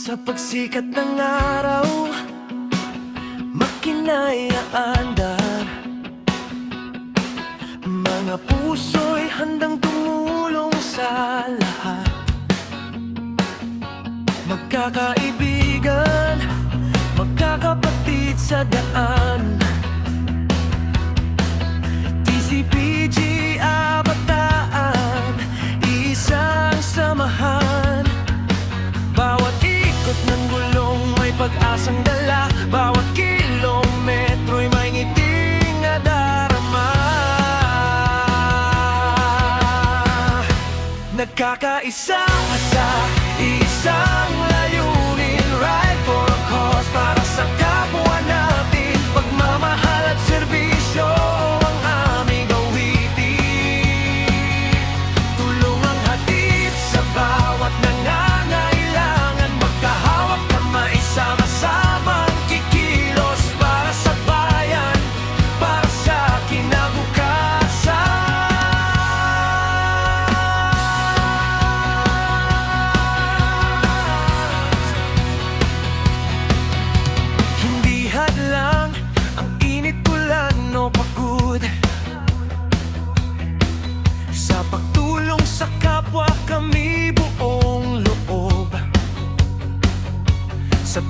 Sa pagsikat ng araw, makina'y aandar. Mga puso'y handang tumulong sa lahat. Magkakaibigan, magkakapatid sa daan. TCPG, Kabataan, isang samahan. Bawat ikot ng gulong may pag-asang dala. Bawat kilometro'y may ngiting nadarama. Nagkakaisa sa isang layunin. Ride for a cause, para sa kapwa natin. Pagmamahal at serbisyo ang aming awitin. Tulungang hatid sa bawat nangangailangan. Magkahawak kamay, sama-samang kikilos. Para sa bayan, para sa kinabukasan. Hindi hadlang ang init, ulan o pagod. Sa pagtulong sa kapwa kami buong loob. Sa